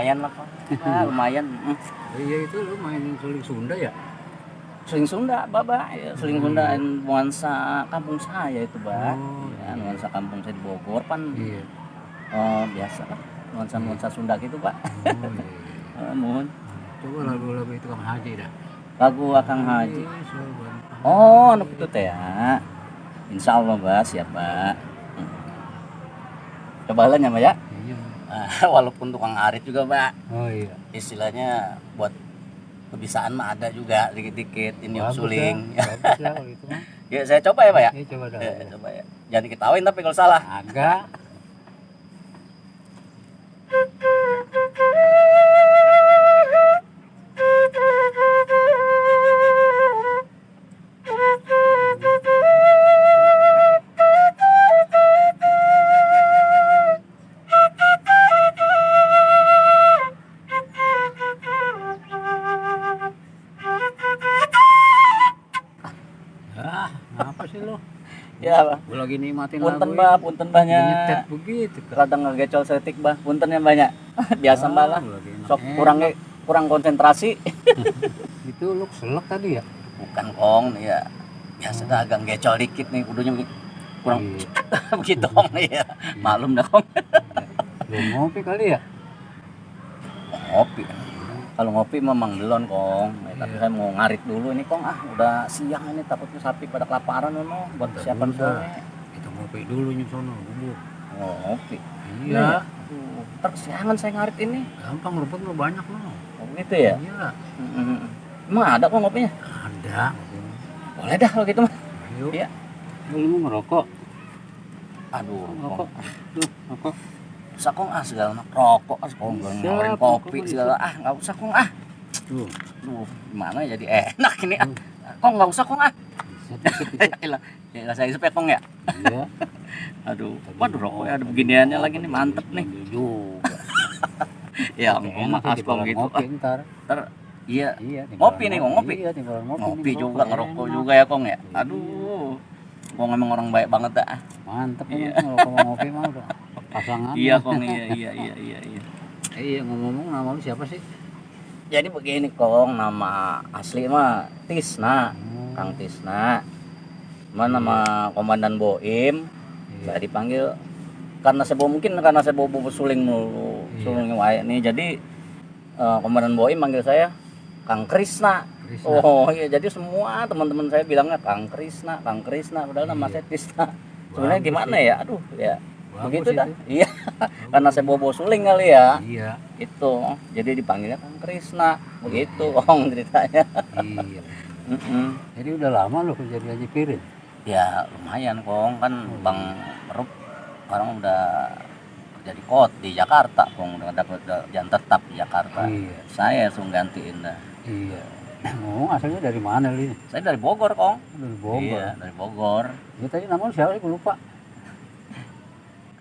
lumayan lah Kong. Lumayan. Iya itu lu main suling Sunda ya? Suling Sunda, Baba. Ya, suling Sunda nuansa kampung saya itu, Bang. Oh, Ya, nuansa kampung saya di Bogor kan. Iya. Biasa lah. Nuansa Sunda gitu, Pak. Oh iya. Mohon. Coba lagu-lagu itu Kang Haji dah. Lagu Akang Haji. Sobat. Oh, anak itu teh ya. Insya Allah, Mbak, siap, Mbak. Coba lah ya, Mbak ya. Iya. Walaupun tukang arit juga, Mbak. Oh iya. Istilahnya buat kebiasaan mah ada juga dikit-dikit ini suling. Ya. Bagus lah kalau itu mah. Ya, saya coba ya, Pak ya. Coba dah. Coba ya. Jangan diketawain tapi kalau salah. Agak. Apa sih lo? Ya, Pak. Gue lagi nikmatin Punten, lagu Mbak, punten Mbahnya. nyetet begitu kan. Kadang ngegecol setik, Mbah. Puntennya banyak. Biasa, Mbak lah. Lagi enak. Sok kurang konsentrasi. Itu lu selek tadi ya? Bukan, Kong, ya. Biasa dah agak gecol dikit nih, kudunya kurang Iya. begitu, Kong. Iya. Malum dah, Kong. Belum ngopi kali ya? Ngopi. Kalau ngopi memang belum, Kong. Tapi Iya. saya mau ngarit dulu ini, Kong. Udah siang ini, takutnya sapi pada kelaparan ono buat Udah persiapan dulu, sore. Kita ngopi dulu sono bubuk. Oh, ngopi. Iya. Ntar kesiangan saya ngarit ini. Gampang rumput lo banyak lo. Oh, gitu ya? Iya. Emang ada kok ngopinya? Ada. Boleh dah kalau gitu mah. Ayo. Iya. Lu mau ngerokok? Aduh, Ngerokok. Kong. Tuh, rokok. Usah, Kong, segala rokok, Kong, Bisa, ngawarin rokok kopi bisa. segala, nggak usah, Kong, Tuh. Duh, gimana ya, jadi enak ini, Kong, nggak usah, Kong, Bisa. Ya, saya isep ya, Kong, ya. Iya. Aduh, waduh, rokoknya ada beginiannya lagi nih, mantep nih. Juga. Ya, Enak Kong, sih maaf, Kong, timbalan gitu. ngopi ntar. Ntar, iya, Iya, Ngopi nih, Kong, ngopi. Iya, timbalan ngopi. ngopi nih, juga, ngerokok juga ya, Kong, ya. Aduh, Kong emang orang baik banget dah. Mantep Iya. emang kalau ngopi mah udah pasangan. Iya, Kong, iya. Iya, ngomong-ngomong nama lu siapa sih? Jadi begini, Kong, nama asli mah Tisna, Kang Tisna. Cuman nama Komandan Boim, saya dipanggil karena saya bawa suling mulu, suling wae nih. Jadi Komandan Boim manggil saya Kang Krisna. Oh iya, jadi semua teman-teman saya bilangnya Kang Krisna, padahal nama saya Tisna. Sebenarnya gimana ya? Aduh, ya. Bagus Begitu dah. itu. Iya. Karena saya bawa suling kali ya. Iya. Itu. Jadi dipanggilnya Kang Krisna. Begitu, Kong, ceritanya. Iya. Mm-mm. Jadi udah lama lu kerja di Haji Pirin? Ya lumayan, Kong, kan Bang Rup sekarang udah kerja di Jakarta, Kong, udah dapat kerjaan tetap di Jakarta. Iya. Saya langsung gantiin dah. Iya. Ngomong asalnya dari mana lu? Saya dari Bogor, Kong. Dari Bogor. Iya, dari Bogor. Ya tadi nama lu siapa sih? Gue lupa.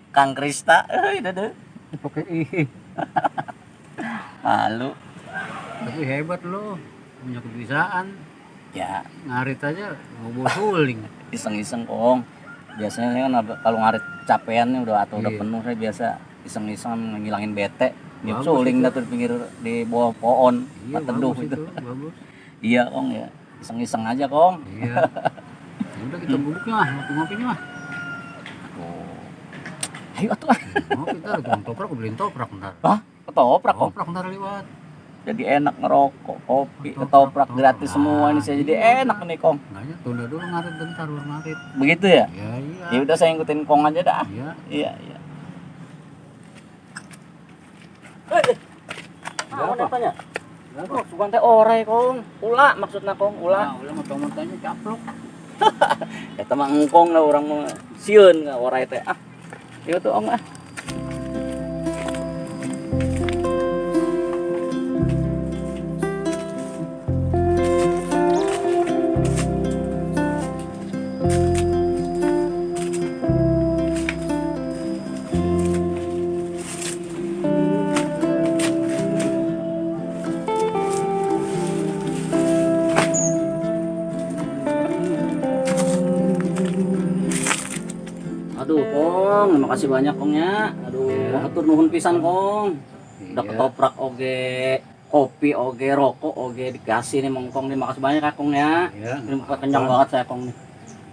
Kang Krista. Itu deh. Pakai ih. Halo. Tapi hebat lu. Punya kebiasaan. Ya, Ngarit aja mau bawa suling. iseng-iseng, Kong. Biasanya kan kalau ngarit capean nih udah Iya. penuh, saya biasa iseng-iseng ngilangin bete. Niup Bagus suling itu. dah tuh di pinggir di bawah pohon, Iya, teduh bagus itu. bagus. Iya, Kong, ya. Iseng-iseng aja, Kong. Iya. Ya udah kita bubuknya lah, ngopi-ngopinya lah. Ayo atuh. Ngopi ntar, tukang toprak, gue beliin toprak ntar. Hah? Ketoprak, Kong. Toprak ntar lewat. Jadi enak ngerokok, kopi, Ketoprak, ketoprak gratis semua ini, saya jadi enak nih, Kong. Enggaknya tunda dulu ngarit bentar, baru ngarit. Begitu ya? Ya iya. Ya udah, saya ngikutin Kong aja dah. Iya. Iya. Apa? Apa tanya? Oh, sugan teh orai, Kong. Ula maksudna, Kong, Nah, ula. ulah mau tanya caplok. Eta mah engkong lah orang mah sieun ka orai teh. Ieu tuh ong ah. Aduh, Kong, makasih banyak, Kong, ya. Aduh, hatur nuhun pisan, Kong. Udah ketoprak oge, kopi oge, rokok oge dikasih nih mengkong nih. Makasih banyak ya Kong ya. Iya. Ini kenyang banget saya Kong nih.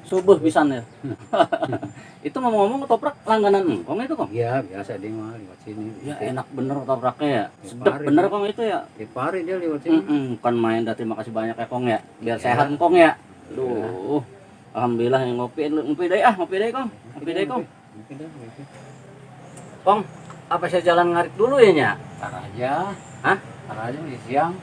Subuh pisan ya. Itu ngomong-ngomong ketoprak langganan Kong itu Kong. Iya, biasa dia mah lewat sini. Ya enak bener ketopraknya ya. Tiap Sedap hari, bener ya. Kong itu ya. Tiap hari dia lewat sini. Bukan main dah, terima kasih banyak ya Kong ya. Biar Iya. sehat Kong ya. Duh. Alhamdulillah yang ngopi deh Kong. Ngopi deh Kong. Mungkin dah, mungkin. Kong, apa saya jalan ngarit dulu ya nya? Tar aja. Hah? Tar aja di siang.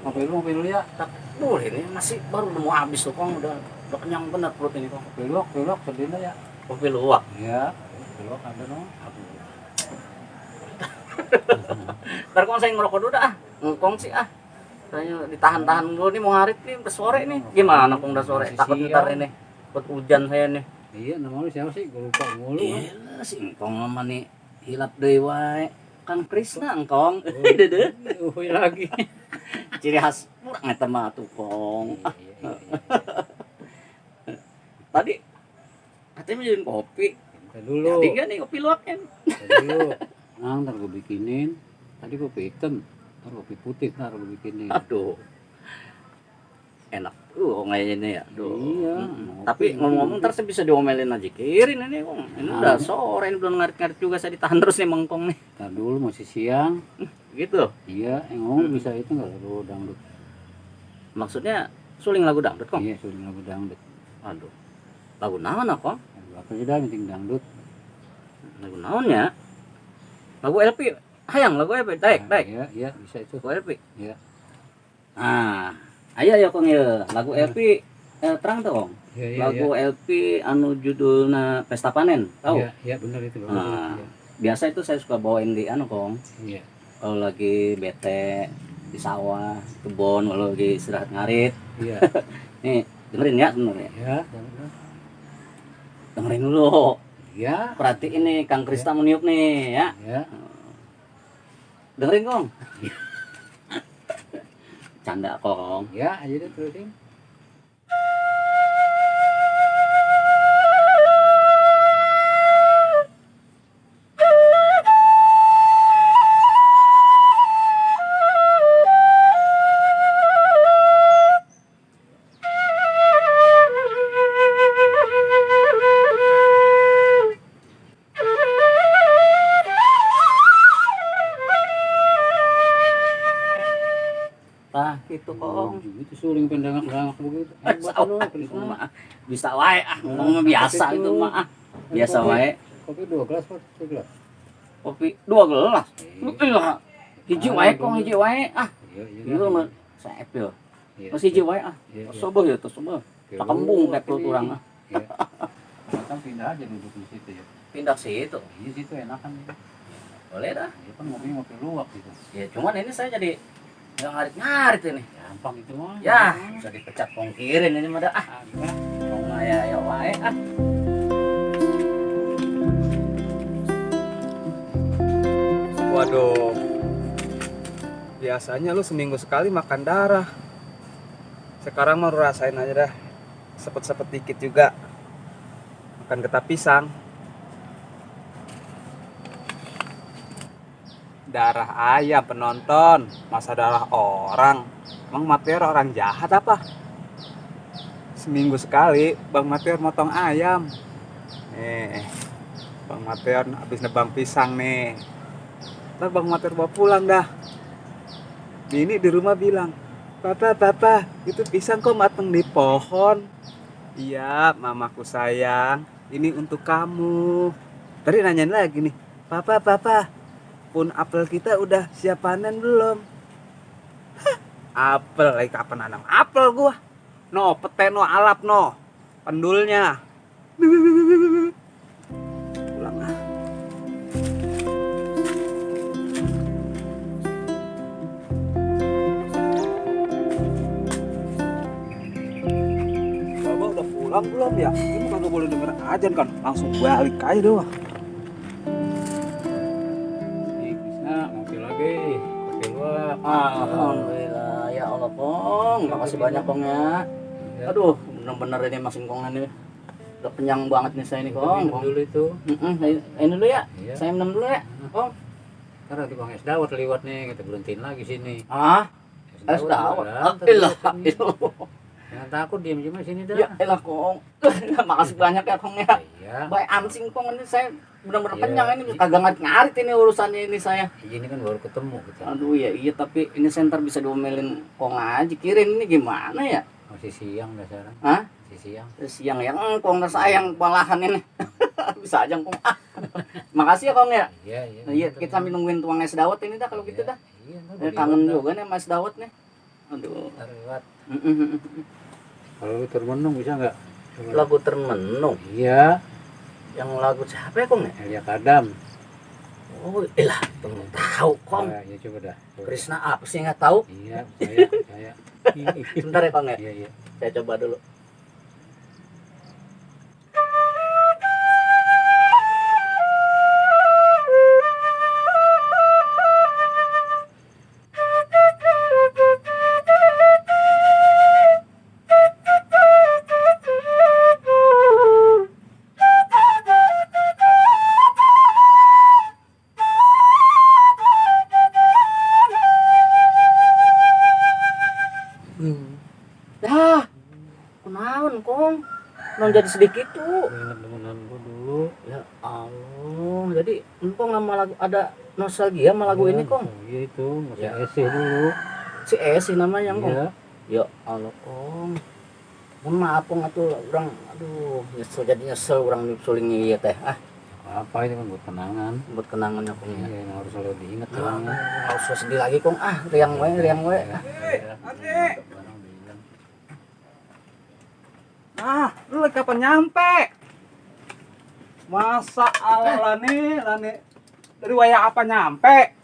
Ngopi dulu ya. Tak boleh ini masih baru mau habis tuh Kong, udah kenyang bener perut ini Kong. Pilok, sedina ya. Kopi luwak. Iya, pilok ada no. Ntar Kong saya ngerokok dulu dah. Ngkong sih ah. Kayaknya ditahan-tahan dulu nih mau ngarit nih, udah sore nih. Gimana Kong udah sore? Masih Takut siang. ntar ini buat hujan saya nih. Iya, namanya siapa sih? Gue lupa mulu. Iya, si Ngkong mah nih hilap deui wae. Kang Krisna Ngkong. Dede. Lagi. Ciri khas kurang eta mah tuh Kong. Iya. Tadi katanya jadi kopi. Kita dulu. Jadi enggak nih kopi luwaknya? Kita dulu. Nah, ntar gue bikinin. Tadi kopi hitam. Ntar kopi putih ntar gue bikinin. Aduh. Enak. Kayaknya ini ya. Aduh. Iya. Tapi ngomong-ngomong ntar saya bisa diomelin aja kirin ini Kong. Ini udah sore, ini belum ngarit-ngarit juga, saya ditahan terus nih Mengkong nih. Ntar dulu masih siang. Gitu. Iya, ngomong bisa itu nggak lagu dangdut. Maksudnya suling lagu dangdut Kong? Iya, sudah lagu dangdut. Aduh. Lagu naon ah, Kong? Lagu apa sih dah, penting dangdut. Lagu naon ya? Lagu LP. Hayang lagu LP. Daek. Iya, bisa itu. Lagu LP. Iya. Ah, ayo Kong ya. Lagu LP terang tuh Kong. Iya, Lagu LP anu judulna Pesta Panen, tahu? Iya, benar itu. Nah, Iya. biasa itu saya suka bawain di anu Kong. Iya. Kalau lagi bete di sawah, kebon, kalau lagi istirahat ngarit. Iya. Nih, dengerin ya sebenarnya. Iya, benar. Dengerin dulu. Iya. Perhatiin nih Kang Krista meniup nih ya. Iya. Dengerin Kong. Canda Kong. Ya, aja deh terusin. Tah, gitu Kong. Itu suling pendangak-dangak begitu. Hebat lu, Krisna. Bisa wae ah, ngomong mah biasa itu mah ah. Biasa wae. Kopi 2 gelas, Pak. 2 gelas. Kopi 2 gelas. Iya. Hiji wae Kong, hiji wae ah. Iya, Ieu mah saepil. Iya. Masih hiji wae ah. Iya, iya. Soboh ya tuh, soboh. Tak kembung kayak perut urang ah. Iya. Kan pindah aja duduk di situ ya. Pindah situ. Iya, situ enakan itu. Boleh dah. Dia kan ngopi luwak gitu. Ya cuman ini saya jadi nggak ngarit-ngarit ini. Gampang itu mah. Ya, bisa dipecat Kong kirin ini mah dah ah. Agak. Kong ya wae ah. Waduh, biasanya lu seminggu sekali makan darah. Sekarang mau rasain aja dah, sepet-sepet dikit juga. Makan getah pisang. Darah ayam penonton, masa darah orang. Emang Matior orang jahat apa? Seminggu sekali Bang Matior motong ayam. Nih, Bang Matior habis nebang pisang nih. Ntar Bang Matior bawa pulang dah. Bini di rumah bilang, Papa, itu pisang kok mateng di pohon. Iya, mamaku sayang, ini untuk kamu. Tadi nanyain lagi nih, Papa, pun apel kita udah siap panen belum? Hah, apel, lagi kapan nanam apel gua? No, pete no, alap no, pendulnya. Pulang ah. Bapak udah pulang belum ya? Ini kagak boleh denger ajan kan? Langsung balik aja doang. Nih, Krisna, ngopi lagi. Kopi luwak. Alhamdulillah ya Allah Kong, makasih banyak Kong ya. Ya. Aduh, bener-bener ini Mas Kong ini udah kenyang banget nih saya nih Kong. Minum dulu itu. Ini dulu ya, Iya. saya minum dulu ya Kong. Karena tukang es dawet lewat nih, kita berhentiin lagi sini. Ah, es dawet. Ilah, Jangan takut, diam-diam aja sini dah. ya elah Kong. Makasih banyak ya Kong ya. Iya. Baik ansing Kong, ini saya benar-benar Iya. kenyang ini, kagak ngarit ini urusannya ini saya. Ini kan baru ketemu kita. Aduh ya iya, tapi ini senter bisa diomelin Kong aja, kirim ini gimana ya? Masih siang dah sekarang. Hah? Masih siang. Siang yang Kong sayang malahan ini. Bisa aja Kong. Makasih ya Kong ya. Iya, iya. Nah, iya, kita sambil nungguin tuang es dawet ini dah kalau gitu dah. Iya, Kangen juga nih sama es dawet nih. Aduh. Ntar lewat. Mm-mm. Kalau lu termenung bisa nggak? Lagu termenung. Iya. Yang lagu siapa ya Kong ya? Elia Kadam. Oh, ilah, belum tahu Kong. Ya coba dah. Coba. Krishna apa sih nggak tahu? Iya, saya. Bentar ya Kong ya. Iya, iya. Saya coba dulu. Dah, kenaon Kong? Non jadi sedikit tuh. Ingat temenan gua dulu. Ya Allah, jadi Kong nama lagu ada nostalgia sama lagu ini Kong. Oh, iya itu, masih Ya. esih dulu. Si Esi namanya Kong. Iya. Ya Allah Kong. Mohon maaf Kong atuh orang aduh nyesel jadi nyesel orang nyusulin ieu teh. Ah, Apa itu kan buat kenangan. buat kenangannya Kong Iya, ya. yang harus selalu diingat Ah, kenangan. nggak usah sedih lagi Kong. Ah, riang we. Adik. Nah, lu lagi kapan nyampe? Masa ala lani dari waya apa nyampe?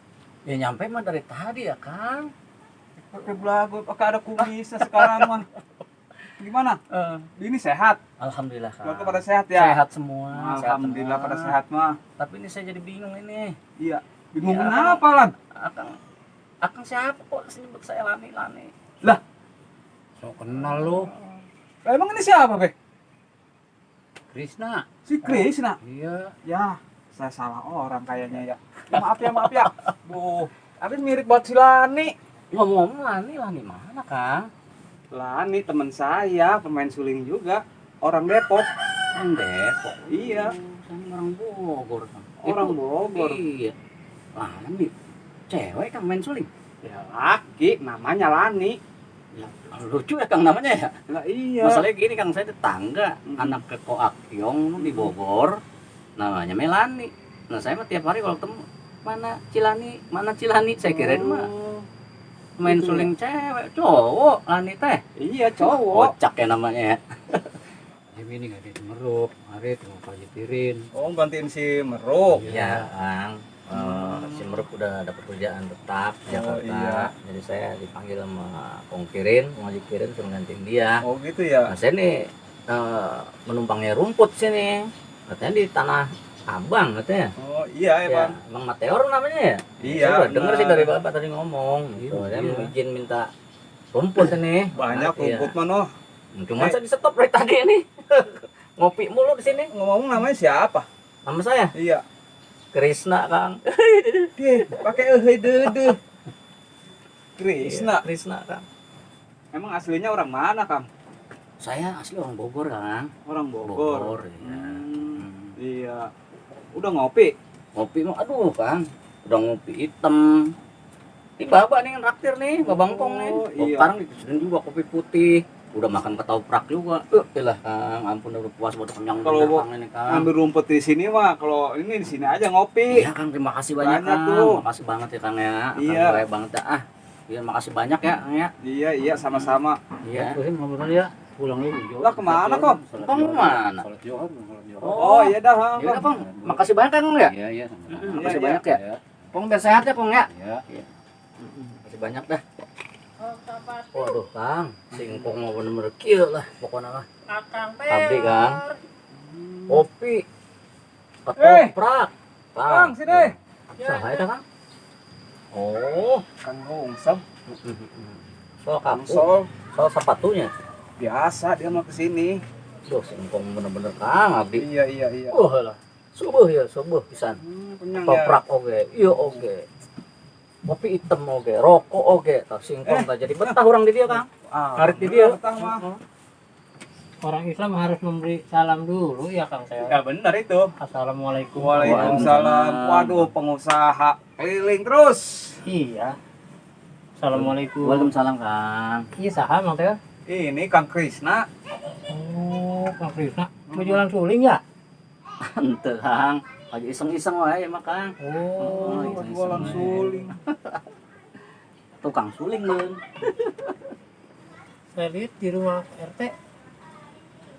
Ya nyampe mah dari tadi ya Kang. Pakai belagu, pakai ada kumisnya sekarang mah. Gimana? Ini sehat? Alhamdulillah Kang. Keluarga pada sehat ya? Sehat semua. Alhamdulillah sehat pada semua. sehat mah. Tapi ini saya jadi bingung ini. Iya. Bingung Iya, kenapa lan? Akang siapa kok sebut saya Lani? So kenal lu, Lah, emang ini siapa be? Krishna. Si Krisna. Iya. Ya, saya salah orang kayaknya ya. Maaf ya. Bu, tapi mirip buat si Lani. Ngomong Lani mana Kang? Lani teman saya, pemain suling juga. Orang Depok. Orang Depok. Iya. Saya orang Bogor Kang. Orang Itu- Bogor. Iya. Lani. Cewek Kang main suling. Ya laki, namanya Lani. Ya, lucu ya Kang namanya ya. Lah iya. Masalahnya gini Kang, saya tetangga anak ke Koakyong di Bogor. Namanya Melani. Nah, saya mah tiap hari kalau ketemu mana Cilani, saya kirain mah main Gitu ya? suling cewek, cowok, Lani teh. Iya cowok. Kocak ya namanya ya. Jam ini nggak ada Semeruk, hari mau pajitirin. Oh gantiin si Meruk. Iya, Kang. Si Meruk udah dapat kerjaan tetap di Jakarta. iya. Jadi saya dipanggil sama Kongkirin, mau Kirin suruh gantiin dia. Oh gitu ya. Nah, saya nih menumpangnya rumput sini. Katanya di tanah Abang katanya. Oh iya Ya, emang. emang Mateor namanya ya? Iya, Saya udah denger benar. sih dari Bapak tadi ngomong gitu. Iya. Saya mau izin minta rumput ini. Banyak Iya. rumput mano. Cuma saya di stop dari tadi ini. Ngopi mulu di sini. Ngomong namanya siapa? Nama saya Iya. Krisna, Kang. Dia pakai dede. Krisna. Iya, Krisna, Kang. Emang aslinya orang mana, Kang? Saya asli orang Bogor, Kang. Orang Bogor. Bogor, iya. Iya. Udah ngopi? Ngopi mah aduh, Kang. Udah ngopi hitam. Ini Bapak nih nraktir nih, Babang Kong nih. Oh, iya. Sekarang dikasihin juga kopi putih. Udah makan ketoprak juga. Lah, Kang, ampun udah puas buat kenyang Kalau bener, mau Kang ini, Kang. Ambil rumput di sini mah, kalau ini di sini aja ngopi. Iya Kang, terima kasih banyak, Banyak Kang. tuh. Makasih banget ya Kang ya. Iya. Kang baik banget ya. Ah, iya makasih banyak ya Kang ya. Iya, sama-sama. Iya. Terus ngobrol ya, pulang dulu. Lah, kemana, Kong? Kong mana? Salat Jumat, salat Jumat. Oh, iya dah, Ya udah Kong. Kong, makasih banyak Kang ya. Iya, iya, sama-sama. Makasih Iya, banyak ya. Iya, Kong biar sehat ya Kong ya. iya. Makasih banyak dah. Waduh Kang, singkong mau bener-bener kieu lah pokoknya lah. Abdi Kang. Kopi. Ketoprak. Kang, sini. Saha eta Kang? Oh, Kang Ngungsem. so kapu. Sol. So sepatunya. Biasa dia mau kesini. Duh, singkong bener-bener Kang Abdi. Iya. Lah. Subuh ya, subuh pisan. Kenyang ya. Toprak oge. Iya oge. kopi hitam oke, rokok oke, tak singkong tak jadi betah orang di dia Kang. Ngarit di dia. Betah mah. Orang Islam harus memberi salam dulu ya Kang Teo. Ya benar itu. Assalamualaikum. Waalaikumsalam. Waduh, pengusaha keliling terus. Iya. Assalamualaikum. Waalaikumsalam Kang. Iya saha Mang Teo. Ini Kang Krisna. Oh, Kang Krisna. Mau jualan suling ya? Ente Kang, lagi iseng-iseng wae mah Kang. Oh, iseng-iseng Jualan wae. suling. Tukang suling men. saya lihat di rumah RT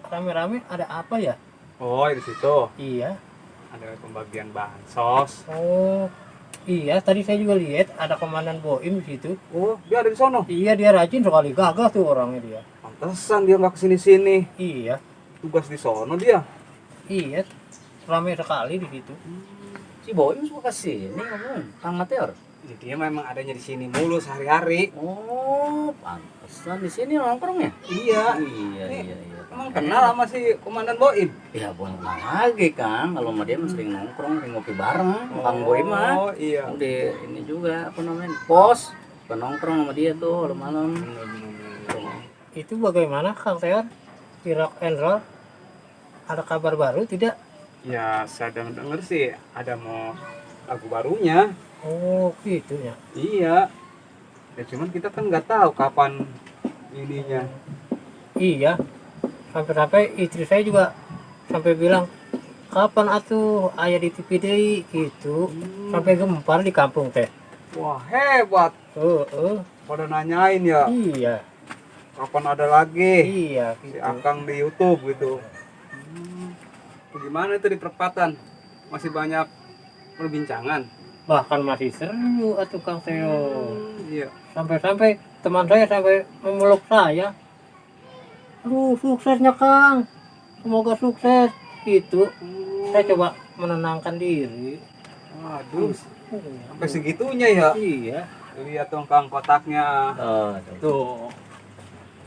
rame-rame ada apa ya? Oh, di situ Iya. ada pembagian bansos. Oh, iya. Tadi saya juga lihat ada komandan Boim di situ. Oh, dia ada di sono. Iya, dia rajin sekali gagah tuh orangnya dia. Pantesan dia nggak kesini-sini. Iya, Tugas di sono dia. iya. Ramai sekali di situ. Si Boim suka kesini ngomong, Kang Mateor. Jadi dia memang adanya di sini mulu sehari-hari. Oh, pantesan di sini nongkrongnya. Iya. Iya, iya, iya. Emang kenal sama si Komandan Boim? Ya boleh lagi Kang, kalau sama dia mah sering nongkrong, sering ngopi bareng, Kang Boim mah. Oh, iya. Udah ini juga apa namanya? Pos, nongkrong sama dia tuh malam-malam. Itu bagaimana Kang Teor? Di Rock and Roll ada kabar baru tidak? Ya, saya denger sih ada mau lagu barunya. Oh, gitu ya. Iya. Ya cuman kita kan nggak tahu kapan ininya. Iya. Sampai-sampai istri saya juga sampai bilang, kapan atuh ayah di TV deui gitu. Sampai gempar di kampung teh. Wah, hebat. Pada nanyain ya, Iya. kapan ada lagi Iya, si gitu. Akang di YouTube gitu. Gimana itu di perempatan? Masih banyak perbincangan. Bahkan masih seru atuh Kang Teo. Iya. Sampai-sampai teman saya sampai memeluk saya. Aduh, suksesnya Kang. Semoga sukses gitu. Saya coba menenangkan diri. Waduh, sampai segitunya ya. Iya. Lihat dong Kang kotaknya. Oh, Tuh.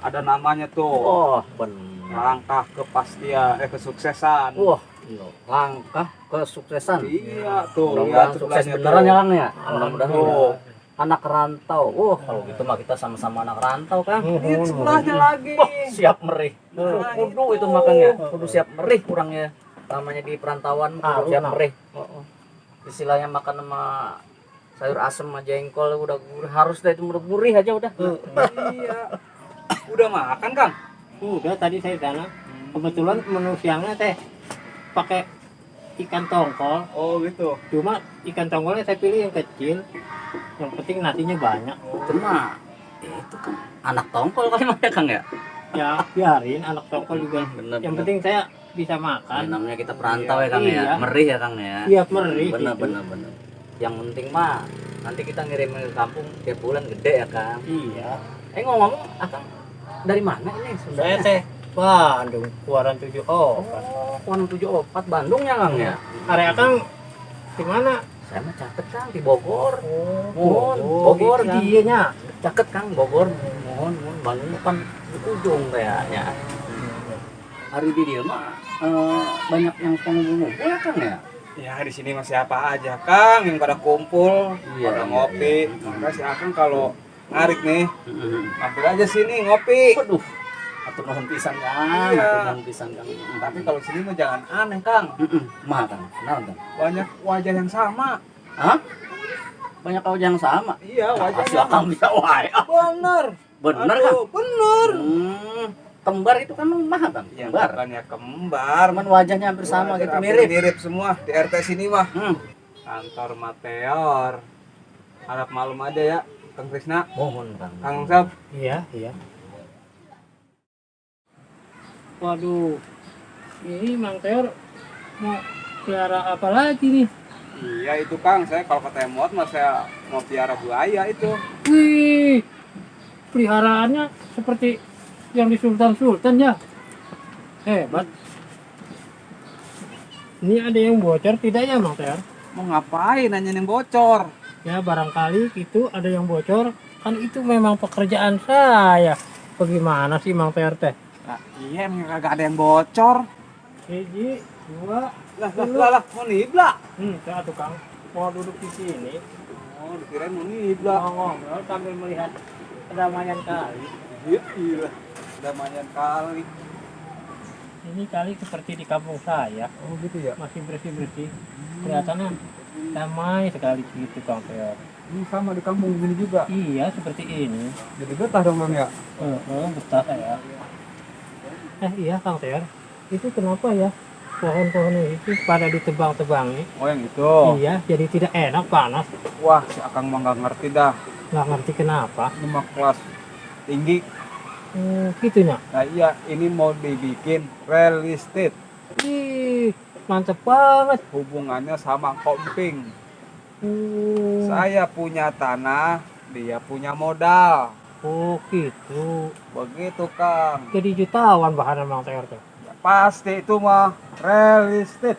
Ada namanya tuh. oh benar. Langkah kepastian kesuksesan. Wah, langkah kesuksesan. Iya tuh. Mudah-mudahan lihat sukses sebelahnya beneran tuh. ya Kang ya. Mudah-mudahan Tuh. anak rantau. Wah, kalau gitu mah kita sama-sama anak rantau Kang. Lihat sebelahnya lagi. Wah, siap merih. Kudu itu makanya, kudu siap merih kurangnya. Namanya di perantauan kudu siap merih. Istilahnya makan sama sayur asem sama jengkol udah harus deh itu gurih aja udah. Iya. Udah makan Kang? Udah tadi saya sana. Kebetulan menu siangnya teh pakai ikan tongkol. Oh gitu. Cuma ikan tongkolnya saya pilih yang kecil. Yang penting nasinya banyak. Cuma itu kan anak tongkol kan ya Kang ya. Ya biarin anak tongkol juga. Bener, Yang bener. penting saya bisa Ya, makan. namanya kita perantau ya Kang Iya. ya. Merih ya Kang ya. Siap merih. Bener gitu. bener bener. Yang penting mah nanti kita ngirim ke kampung tiap bulan gede ya Kang. Iya. Ngomong Akang dari mana ini Saya sebenarnya? teh Bandung, Kuaran 7 Oh, Kuan 74 Bandung ya Kang ya. Area Kang di mana? Saya mah catet Kang di Bogor. Oh, Bogor itu Kang. dia nya. Caket Kang Bogor. Mohon Bandung kan di ujung kayaknya. Hari di dia mah banyak yang suka ngumpul ya Kang ya. Ya di sini masih apa aja Kang yang pada kumpul, Iya, pada iya, ngopi. iya. Maka si Akang kalau ngarik nih, mampir aja sini ngopi. Waduh, atur nuhun pisan Kang, Iya. atur nuhun pisan Kang. Tapi kalau sini mah jangan aneh Kang. Mah Kang, kenal Kang. Banyak wajah yang sama. Hah? Banyak kau yang sama. Iya wajah Asli Akang bisa wae. Bener. Bener Kang. Aduh, bener. Kembar itu kan mah Kang, Ya kembar. bukannya kembar. Cuman wajahnya hampir sama Wajah gitu hampir mirip. Mirip semua di RT sini mah. Kantor Mateor. Harap malum aja ya Kang Krisna. Mohon Kang. Kang Sab. Iya, iya. Waduh. Ini Mang Teor mau pelihara apa lagi nih? Iya itu Kang, saya kalau kata Emot mah saya mau piara buaya itu. Wih. Peliharaannya seperti yang di Sultan ya. Hebat. Ini ada yang bocor tidak ya Mang Teor? Mau ngapain nanya yang bocor? Ya barangkali gitu ada yang bocor. Kan itu memang pekerjaan saya. Bagaimana sih Mang Teor teh? Nah, iya emang kagak ada yang bocor. Hiji, dua, Lah, mau nibla. saya tukang mau duduk di sini. Oh, Oh, dikirain mau nibla. Ngobrol sambil melihat kedamaian kali. Iya. Damaian kali. Ini kali seperti di kampung saya, Oh, gitu ya. masih bersih-bersih. Kelihatannya damai sekali gitu Kang Teo. Ini sama di kampung gini juga. Iya, seperti ini. Jadi betah dong Bang ya. Betah ya. Iya Kang Teo. Itu kenapa ya? Pohon-pohon itu pada ditebang-tebangi. Oh, yang itu. Iya, jadi tidak enak, panas. Wah, si Akang mah nggak ngerti dah. Nggak ngerti kenapa. Ini mah kelas tinggi. Gitu ya. Nah iya, ini mau dibikin real estate. Ih, mantep banget. Hubungannya sama komping. Uh, Saya punya tanah, dia punya modal. oh gitu. Begitu Kang. Jadi jutawan bahan Mang Teo tuh. Ya, pasti itu mah real estate.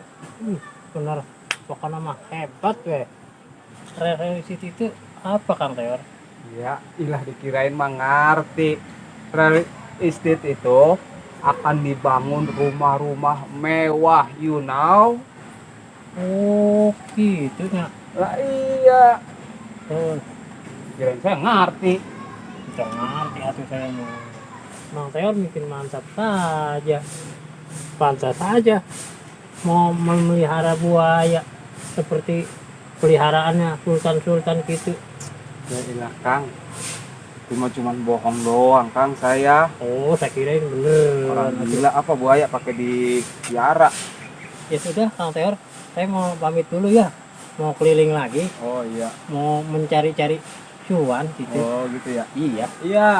Bener. Pokoknya mah hebat weh. Realistis itu apa Kang Teo? Ya, ilah dikirain mah ngerti. Real estate itu akan dibangun rumah-rumah mewah, you know. Oh gitu ya. Lah iya, Oh, kirain saya ngerti. tidak ngerti atuh saya mau. Mang Teo bikin mantap saja. Pantas saja mau memelihara buaya seperti peliharaannya sultan-sultan gitu. Ya ilah Kang, itu mah cuman bohong doang Kang saya. Oh, saya kirain bener. Orang gila apa buaya pakai dipiara. Ya sudah, Kang Teor, saya mau pamit dulu ya. Mau keliling lagi, Oh iya. mau mencari-cari cuan gitu. Oh gitu ya. Iya. Iya.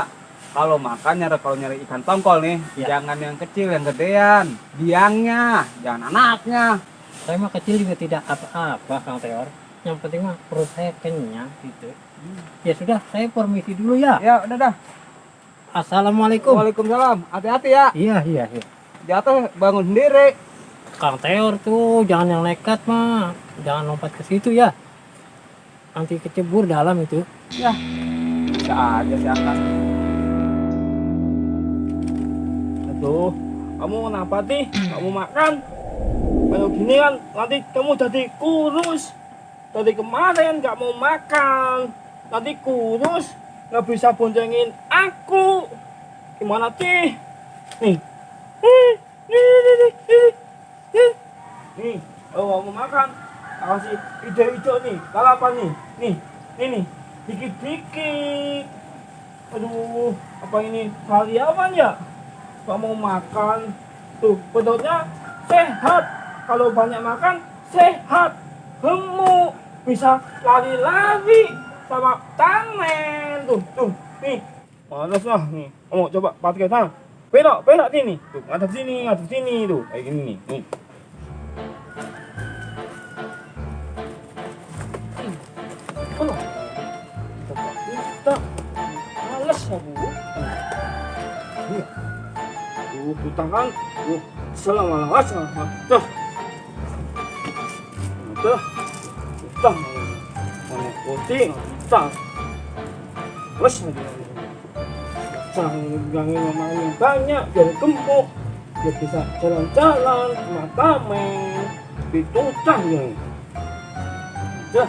Kalau makan kalau nyari ikan tongkol nih, Ya. jangan yang kecil, yang gedean. Biangnya, jangan anaknya. Saya mah kecil juga tidak apa-apa, Kang Teor. Yang penting mah perut saya kenyang gitu. Ya sudah, saya permisi dulu ya. Ya udah dah. Assalamualaikum. Waalaikumsalam. Hati-hati ya. Iya, iya, iya. Jatuh bangun sendiri. Kang Teor tuh jangan yang nekat mah. Jangan lompat ke situ ya. Nanti kecebur dalam itu. Ya. Bisa aja sih Akang. Aduh, kamu kenapa sih? Kamu makan? Kalau gini kan nanti kamu jadi kurus. Dari kemarin nggak mau makan, nanti kurus, nggak bisa boncengin aku. Gimana sih? Nih, nih, kalau mau makan, tak kasih hijau-hijau nih, lalapan nih, nih, dikit-dikit. Aduh, apa ini sariawan ya? Gak mau makan, tuh bentuknya sehat. Kalau banyak makan sehat, gemuk, bisa lari-lari sama tamen. Tuh, nih, malas lah nih. Kamu coba pakai tangan, belok sini, tuh ngadep sini, tuh kayak gini nih. Oh, kita males aku. Tangan, selamat, tuh, mana kucing, terus ganggu mama yang banyak, biar gemuk, biar bisa jalan-jalan, mata men, ditutang ya. Dah,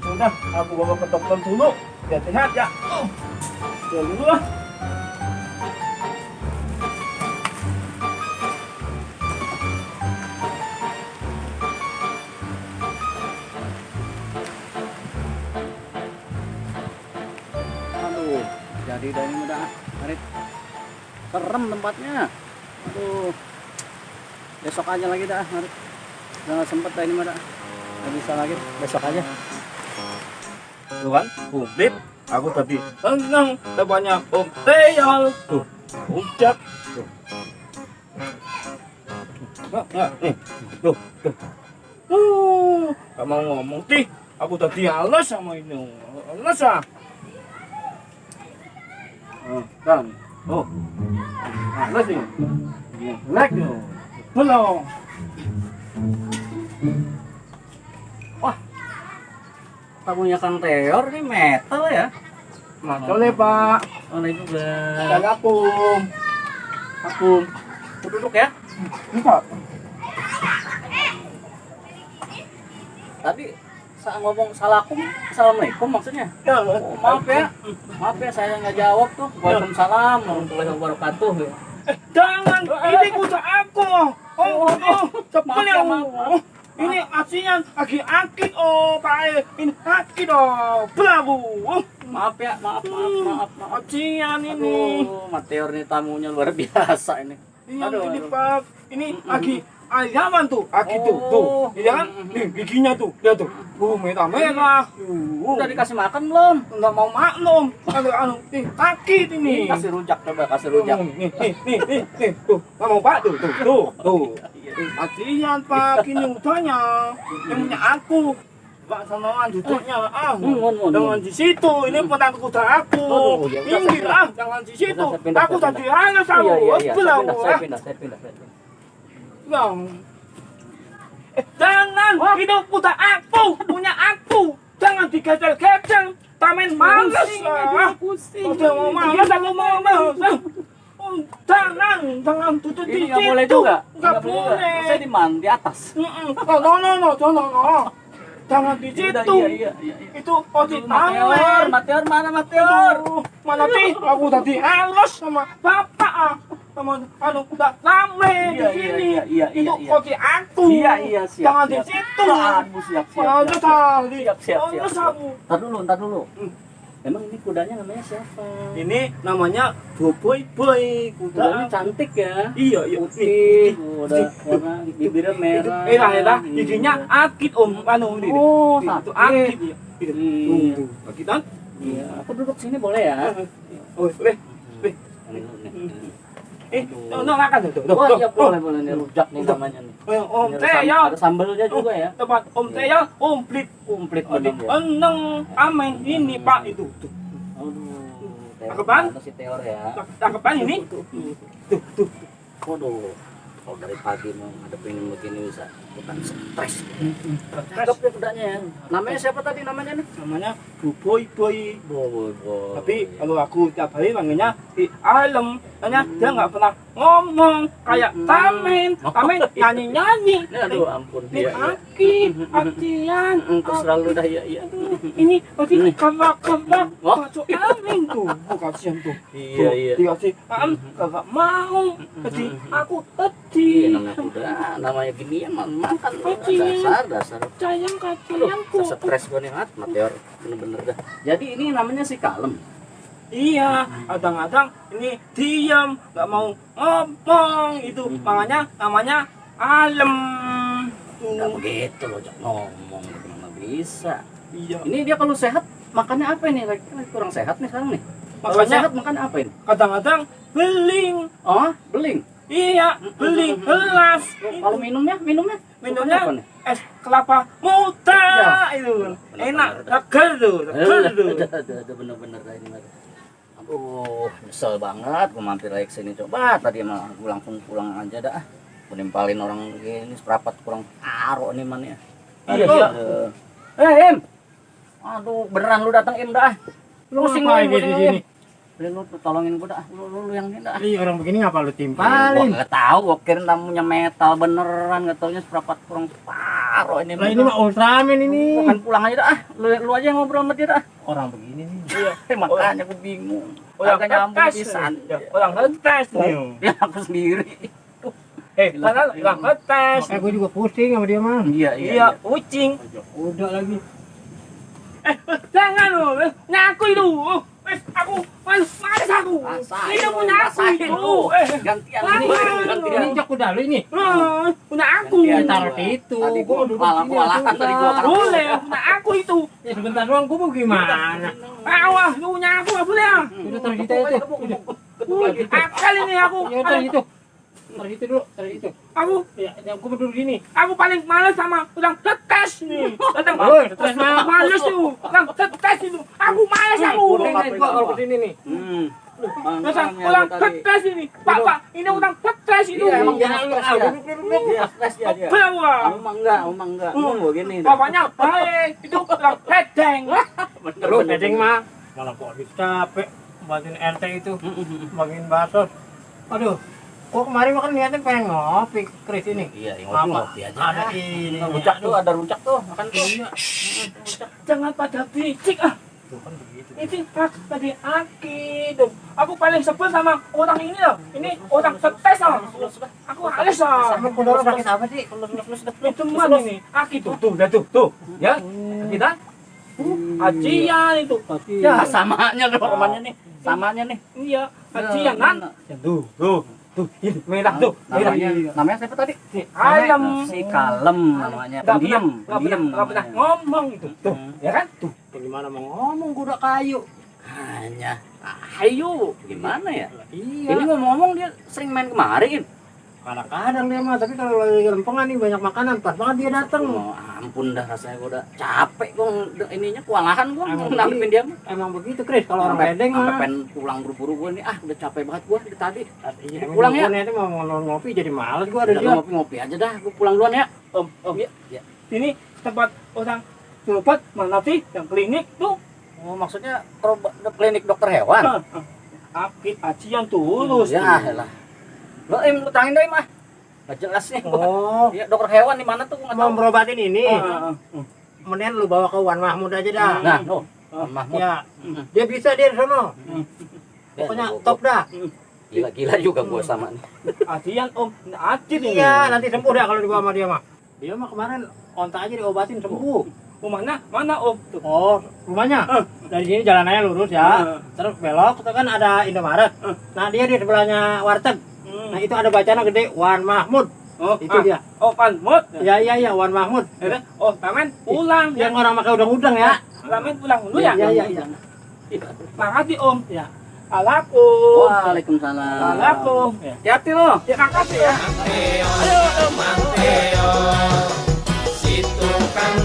sudah, aku bawa ke dokter dulu, biar sehat ya. Ya dulu lah. Aduh, jadi dari mudah. Arit. Serem tempatnya. Aduh. Besok aja lagi dah, Arit. Udah nggak sempet dah ini mah dah. Nggak bisa lagi, besok aja. Tuh kan, publik. Aku tadi tenang, banyak obteyal. Tuh, ujak. Tuh. Nah, nih. Tuh. Gak mau ngomong, Tih. Aku tadi alas sama ini. Alas ah. Kan. Oh. Alas nih. Lek nih. Belum. Tamunya Kang Teor nih metal ya. Boleh, Pak. Oleh juga. Dan aku Duduk ya. ini Pak. tadi saya ngomong salakum, assalamualaikum maksudnya. Ya, Oh, maaf ya saya nggak jawab tuh. Waalaikumsalam warahmatullahi wabarakatuh. jangan, ini kuda aku. Oh, cepat ya. maaf. Ini asian lagi akid Pak. Ini akid Prabu. Maaf ya, maaf. Asian ini. Aduh, Mateor nih tamunya luar biasa ini. Iya, Aduh, ini aduh. Pak. Ini lagi ayaman tuh, akid tuh. Tuh, Oh. iya kan? Nih, giginya tuh. Lihat tuh. Merah. Udah dikasih makan belum? Nggak mau maklum. Nih, akid ini. Kasih rujak coba, kasih rujak. Nih, tuh, nggak mau Pak, tuh. Latihan Pak, ini utanya, yang punya aku. Pak sanoan duduknya, jangan di situ, ini petan kuda aku. Aduh, ya udah, Pinggir saya jangan di situ. Udah, saya pindah, Aku saya tadi hanya sama, Iya, belau. saya pindah. Bang. Jangan, itu kuda aku, punya aku. Jangan digeser-geser, tamen males lah. Udah mau males, aku mau males. Jangan tutup di Ini situ. nggak boleh juga. Nggak Nggak juga. boleh. Saya di mana? Di atas. No. Jangan di situ. Iya. Itu ojek Mateor, tangan. mana Mateor? Aduh, mana sih? Aku tadi halus sama bapak sama udah rame di Iya, sini. iya. Itu ojek aku. Iya, siap. Jangan di siap. situ. Aduh, siap. Aduh, tadi. Siap. Halus aku. Ntar dulu. Emang ini kudanya namanya siapa? Ini namanya Boboy. Kudanya Kuda. cantik ya. Iya. Putih, udah warna bibirnya merah. Elah, giginya akid om, ini. Oh, Itu sakit. akid. Iya. Tuh, akid kan? Iya, aku duduk sini boleh ya? Oh, boleh. Makan tuh. Oh iya boleh nih rujak nih namanya nih. Om Ini teh ya. ada sambelnya juga ya. Tempat om teh ya, komplit. Komplit bening ya. Eneng amen ini Pak itu. Tuh. Aduh. Cakapan? Si Teor ya. Cakapan ini. Tuh. Waduh. Kalau dari pagi mau ngadepin begini bisa bukan stres. Cakep ya kudanya ya. Namanya siapa tadi namanya nih? Namanya Boy. Boy. Tapi kalau aku tiap hari manggilnya di alam, tanya dia nggak pernah ngomong kayak Tamen nyanyi. Aduh ampun Nih dia. akian. Terus selalu dah iya. Ini pasti Ini. kerak Wah. masuk angin tuh. Kasihan tuh. Iya. Dikasih kagak mau. Jadi aku tadi. Iya namanya kuda, namanya gini ya makan dasar. Sayang Aduh, kasihanku. stres gue nih mat, Mateor bener-bener dah. Jadi ini namanya si kalem. Iya, kadang-kadang ini diam, nggak mau ngomong itu, makanya namanya alam. Nggak begitu loh, Cok. Ngomong gimana bisa. Iya. Ini dia kalau sehat makannya apa ini? Lagi kurang sehat nih sekarang nih. Kalau Makanya sehat makan apa ini? kadang-kadang beling. Oh, beling. Iya, beling gelas. Kalau minumnya Minumnya apa nih? es kelapa muda Ya. itu. Benar-benar. Enak, seger tuh. Ada bener-bener dah ini Mat. Aduh, nyesel banget gue mampir lagi kesini coba tadi mah gue langsung pulang aja dah. Gue nimpalin orang gini seprapat kurang aro nih man ya. Iya. Aduh. Im. Aduh, beneran lu datang Im dah. Pusing lu ngapain Im, di pusing, sini? Im. Udah lu tolongin gue dah. Lu yang ini dah. Ih, orang begini ngapa lu Gue timpalin? nggak tahu, gue kira namanya metal beneran, nggak taunya seprapat kurang paro ini. Lah ini mah Ultraman ini. Bukan pulang aja dah. Lu aja yang ngobrol sama dia dah. Orang begini nih. Iya. Makanya gue bingung. Orang Harga nyambung ngetes. pisan. Orang ngetes nih. Dia aku sendiri. Orang ngetes. Makanya gue juga pusing sama dia mah. Iya, kucing. Udah lagi. Jangan lu, ngaku itu. Aku, malas aku. Ini punya aku itu. Gantian Lama. ini. Ini jak udah lu ini. Punya aku. Gantian. Taruh di itu. Tadi Gua gua duduk malah sini, kewalahan sebentar. tadi gua karena- Boleh, punya aku itu. Ya sebentar doang gua mau gimana? Awas, lu punya aku nggak boleh. Udah taruh situ aja. Udah. Akal ini aku. Ya taruh situ. Taruh situ dulu, taruh situ. Aku, Ya, gua mau duduk sini. aku paling males sama orang tetes nih. Datang Woi, stres mah. males tuh. Orang tetes itu. Aku males aku. Udah nih gua kalau kesini nih. Datang orang tetes ini. Pak, ini orang tetes itu. Iya, emang Jangan lu stres ya. duduk. Dia stres dia. Bawa. Emang enggak. Begini. Bapaknya baik. Itu orang hedeng. Lu bedeng mah. Malah kok habis capek. Bagian RT itu. Bagian bakso. Aduh. Kok kemarin makan niatnya pengen ngopi Kris ini. Iya, yang Apa? ngopi aja. Ada ini. Rujak tuh, ada rujak tuh, makan tuh. Jangan pada berisik ah. Tuh kan begitu. Ini pas tadi Aki tuh. Aku paling sebel sama orang ini loh. Ini orang stres loh. Aku males loh. Emang kudoro sakit apa sih? Itu man ini. Aki tuh, tuh. Ya, kita. Ajian itu. Ya, samanya tuh romannya nih. Samanya nih. Iya, ajian kan. Tuh. Ini merah tuh. Merah. Namanya siapa tadi? Si Ayam. Si Kalem namanya. Nggak Pendiam, pernah pendiam. nggak pernah ngomong itu. Tuh, ya kan? Tuh. Gimana mau ngomong gua udah kayu. Hanya. Ayo. Gimana ya? Iya. Ini ngomong-ngomong dia sering main kemarin. Kadang-kadang dia mah, tapi kalau lagi lempengan nih banyak makanan, pas banget dia datang. Oh, ampun dah, rasanya gua udah capek gua ininya kewalahan gua Emang ngadepin dia. Emang begitu Kris, kalau orang bedeng sampai mah. pengen pulang buru-buru gua nih. Udah capek banget gua dari tadi. Iya, pulang ya. Itu mau ngopi jadi males gua ada Udah dia. ngopi-ngopi aja dah, gua pulang duluan ya. Om, ya. Ini tempat orang berobat mana sih? Yang klinik tuh. Oh, maksudnya klinik dokter hewan. Akit ajian tulus. Ya, elah. Lo lu tangin deh, mah. Gak jelas nih. Oh, Ya, dokter hewan di mana tuh gua mau enggak tahu. berobatin ini. Ah. Mending lu bawa ke Wan Mahmud aja dah. Nah, no. Mahmud. Ya, dia bisa dia di sono. Pokoknya top dah. Gila-gila juga gua sama nih. Ajian Om, acit ini. Iya, nanti sembuh dah kalau dibawa sama dia mah. Dia mah kemarin onta aja diobatin sembuh. Oh, mana Om? Tuh. Oh, rumahnya? Dari sini jalanannya lurus ya. Terus belok, itu kan ada Indomaret. Nah, dia di sebelahnya warteg. Nah, itu ada bacaan gede Wan Mahmud. Oh, Itu dia. Oh, Panmut. Iya, Wan Mahmud. Oh, Taman pulang. Yang orang pakai udang-udang ya. Taman pulang dulu ya. Iya. Makasih Om. Ya. Alaku. Waalaikumsalam. Alaku. Hati-hati lo. Ya, makasih ya. Mateo, situ kang